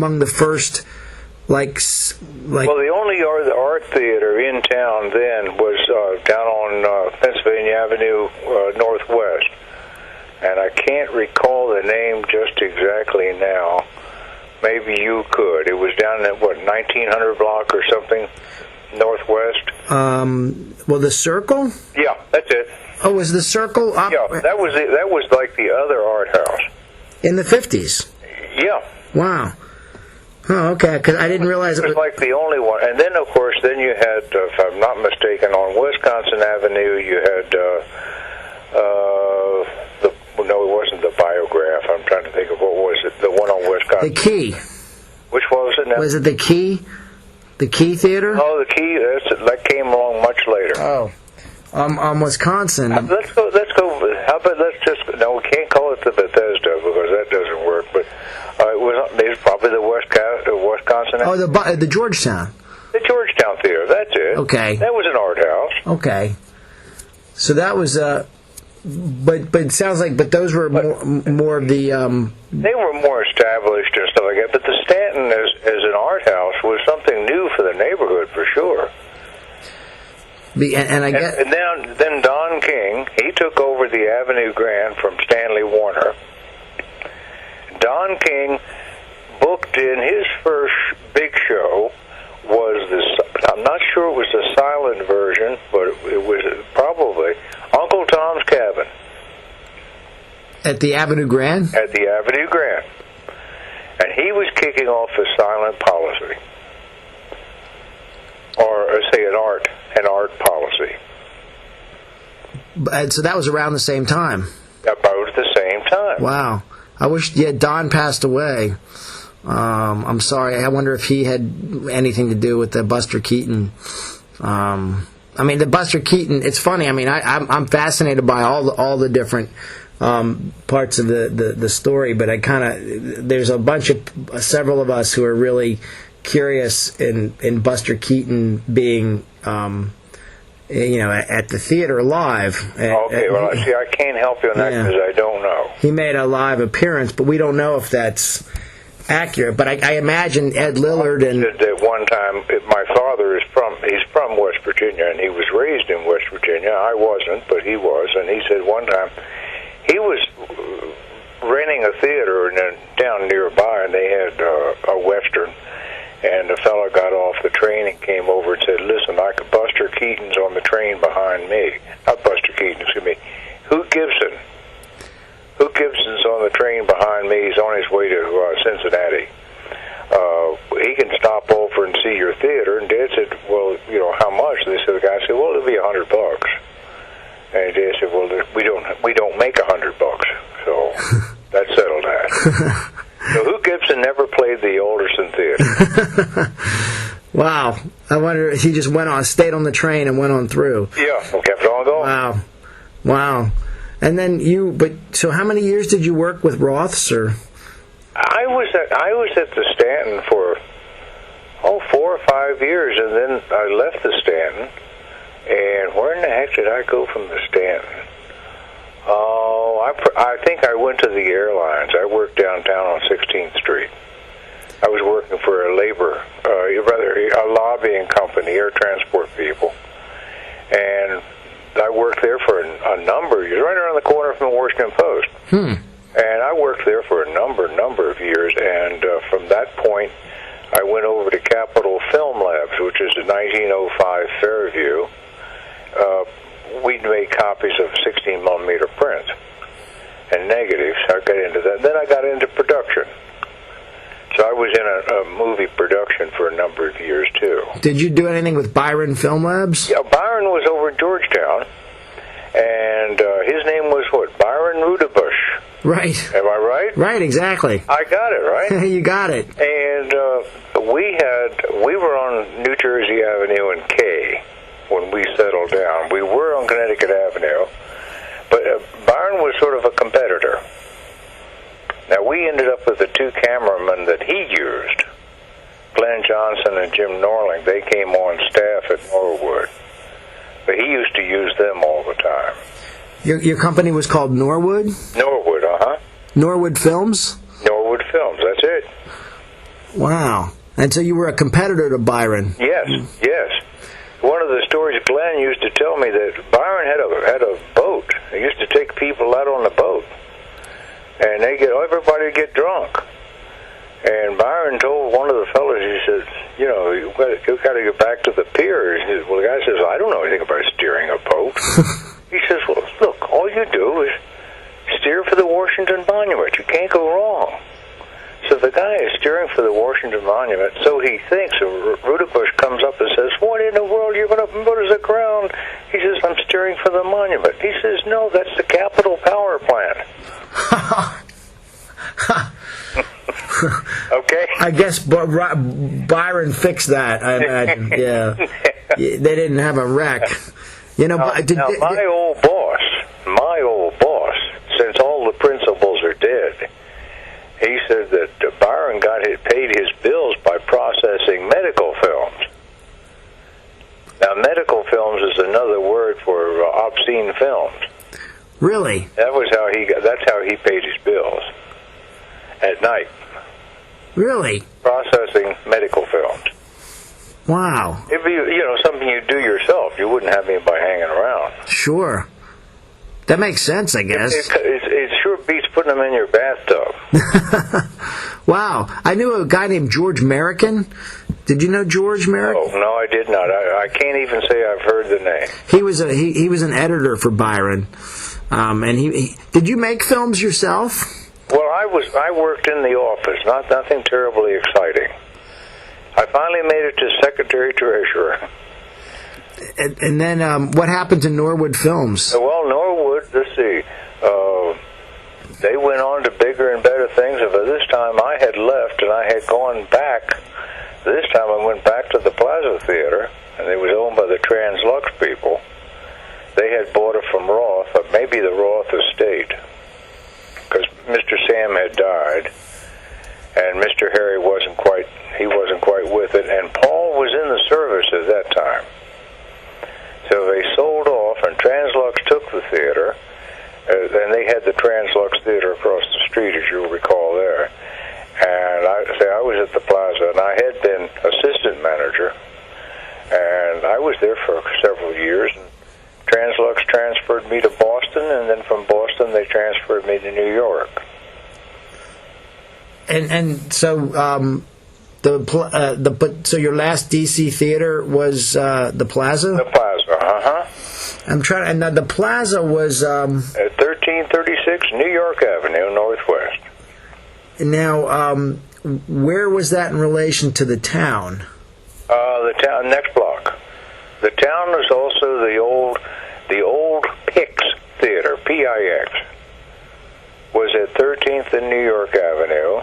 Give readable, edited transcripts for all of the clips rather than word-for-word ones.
among the first, like. Well, the only art theater in town then was down on Pennsylvania Avenue Northwest, and I can't recall the name just exactly now. Maybe you could. It was down at 1900 block or something, Northwest. Well, the Circle. Yeah, that's it. Oh, was the Circle? Yeah, that was like the other art house in the 50s. Yeah. Wow. Oh, okay. Because I didn't realize it was like the only one. And then, of course, you had, if I'm not mistaken, on Wisconsin Avenue, you had no, it wasn't the Biograph. I'm trying to think of what was it. The one on Wisconsin. The Key. Which one was it now? Was it the Key? The Key Theater? Oh, the Key. That came along much later. Oh. On Wisconsin. Let's go. How about let's just? No, we can't call it the Bethesda because that doesn't work. But it was probably the Wisconsin. Oh, the Georgetown. The Georgetown Theater. That's it. Okay. That was an art house. Okay. So that was but it sounds like those were more of the. They were more established and stuff like that. But the Stanton as an art house was something new for the neighborhood for sure. And then Don King, he took over the Avenue Grand from Stanley Warner. Don King booked in his first big show I'm not sure it was the silent version, but it was probably Uncle Tom's Cabin. At the Avenue Grand? At the Avenue Grand. And he was kicking off the silent policy. Or say an art policy. So that was around the same time? About the same time. Wow. I wish Don passed away. I'm sorry. I wonder if he had anything to do with the Buster Keaton. The Buster Keaton. It's funny. I'm fascinated by all the different parts of the story, but there's several of us who are really curious in Buster Keaton being at the theater live. Okay, well, I can't help you on that because I don't know. He made a live appearance, but we don't know if that's accurate. But I imagine Ed Lillard and at one time, my father he's from West Virginia, and he was raised in West Virginia. I wasn't, but he was, and he said one time he was renting a theater down nearby, and they had a Western. And the fellow got off the train and came over and said, "Listen, Buster Keaton's on the train behind me. Not Buster Keaton, excuse me. Hugh Gibson's on the train behind me. He's on his way to Cincinnati. He can stop over and see your theater." And Dad said, "Well, how much?" They said, the guy said, "Well, it'll be $100." And Dad said, "Well, we don't make $100, so that settled that." So Hugh Gibson never played the Alderson Theater. Wow. I wonder if he just stayed on the train and went on through. Yeah, kept on going. Wow. And then so how many years did you work with Roths, or? I was at the Stanton for 4 or 5 years, and then I left the Stanton. And where in the heck did I go from the Stanton? I think I went to the airlines. I worked downtown on 16th Street. I was working for a lobbying company, air transport people. And I worked there for a number of years, right around the corner from the Washington Post. And I worked there for a number of years. And from that point, I went over to Capitol Film Labs, which is in 1905 Fairview. We'd make copies of 16mm prints and negatives. I got into that. Then I got into production. So I was in a movie production for a number of years, too. Did you do anything with Byron Film Labs? Yeah, Byron was over in Georgetown, and his name was Byron Rudabush. Right. Am I right? Right, exactly. I got it, right? You got it. And we were on New Jersey Avenue and K when we settled down. We were on Connecticut Avenue, but Byron was sort of a competitor. Now, we ended up with the two cameramen that he used, Glenn Johnson and Jim Norling. They came on staff at Norwood, but he used to use them all the time. Your company was called Norwood? Norwood, Norwood Films? Norwood Films, that's it. Wow. And so you were a competitor to Byron. Yes, yes. One of the stories Glenn used to tell me that Byron had a boat. He used to take people out on the boat, and everybody would get drunk. And Byron told one of the fellows, he says, you know, you got to get back to the pier. He says, well, the guy says, I don't know anything about steering a boat. He says, well, look, all you do is steer for the Washington Monument. You can't go wrong. So the guy is steering for the Washington Monument, so he thinks, and Rudebush comes up and says, what in the world, you're going to put us aground? He says, I'm steering for the monument. He says, no, that's the Capitol Power Plant. Okay? I guess Byron fixed that, I imagine. Yeah. They didn't have a wreck. You know, my old boss, since all the principals are dead, he said that Byron paid his bills by processing medical films. Now, medical films is another word for obscene films. Really? That's how he paid his bills at night. Really? Processing medical films. Wow. It'd be, something you do yourself. You wouldn't have anybody hanging around. Sure. That makes sense, I guess. It sure beats putting them in your bathtub. Wow. I knew a guy named George Merrican. Did you know George Merrican? Oh, no, I did not. I can't even say I've heard the name. He was an editor for Byron. And did you make films yourself? Well, I worked in the office, nothing terribly exciting. I finally made it to secretary-treasurer. And then what happened to Norwood Films? Well, Norwood, let's see, they went on to bigger and better things. But this time I had left and I had gone back. This time I went back to the Plaza Theater, and it was owned by the Translux people. They had bought it from Roth, or maybe the Roth estate, because Mr. Sam had died, and Mr. Harry wasn't quite with it, and Paul was in the service at that time. So they sold off, and Translux took the theater, and they had the Translux Theater across the street, as you'll recall there. And I was at the Plaza, and I had been assistant manager, and I was there for several years. And Translux transferred me to Boston, and then from Boston they transferred me to New York. And so so your last DC theater was the Plaza? The Plaza, I'm trying. And the Plaza was at 1336 New York Avenue, Northwest. Now, where was that in relation to the town? The town next block. The town was also the old Pix Theater, P-I-X, was at 13th and New York Avenue,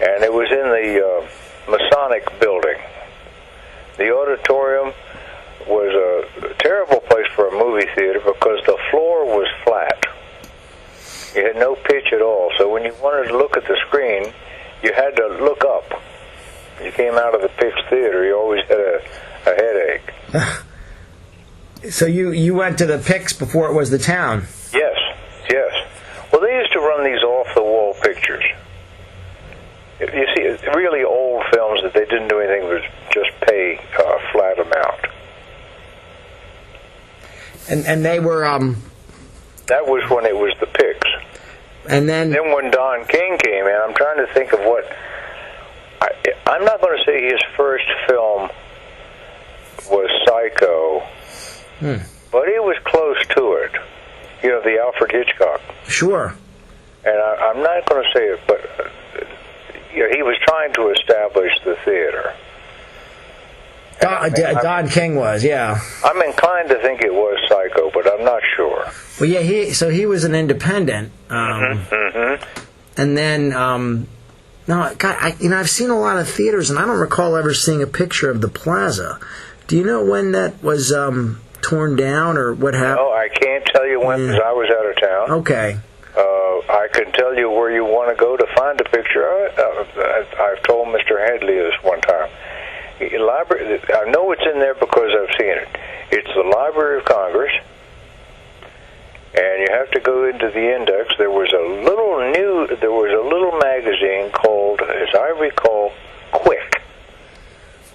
and it was in the Masonic building. The auditorium was a terrible place for a movie theater because the floor was flat. You had no pitch at all, so when you wanted to look at the screen, you had to look up. You came out of the Pix Theater, you always had a headache. So you went to the Pix before it was the town? Yes. Well, they used to run these off-the-wall pictures. You see, really old films that they didn't do anything but just pay a flat amount. And they were... That was when it was the Pix. And then when Don King came in, I'm trying to think of what... I'm not going to say his first film was Psycho, but it was close to it. The Alfred Hitchcock. Sure. And I'm not going to say it, but he was trying to establish the theater. Don King was, yeah. I'm inclined to think it was Psycho, but I'm not sure. Well, yeah, he was an independent. And then, no, God, I've seen a lot of theaters, and I don't recall ever seeing a picture of the Plaza. Do you know when that was torn down or what happened? No, I can't tell you when because I was out of town. Okay. I can tell you where you want to go to find a picture of it. I've told Mr. Hadley this one time. I know it's in there because I've seen it. It's the Library of Congress, and you have to go into the index. There was a little magazine called as I recall, quit.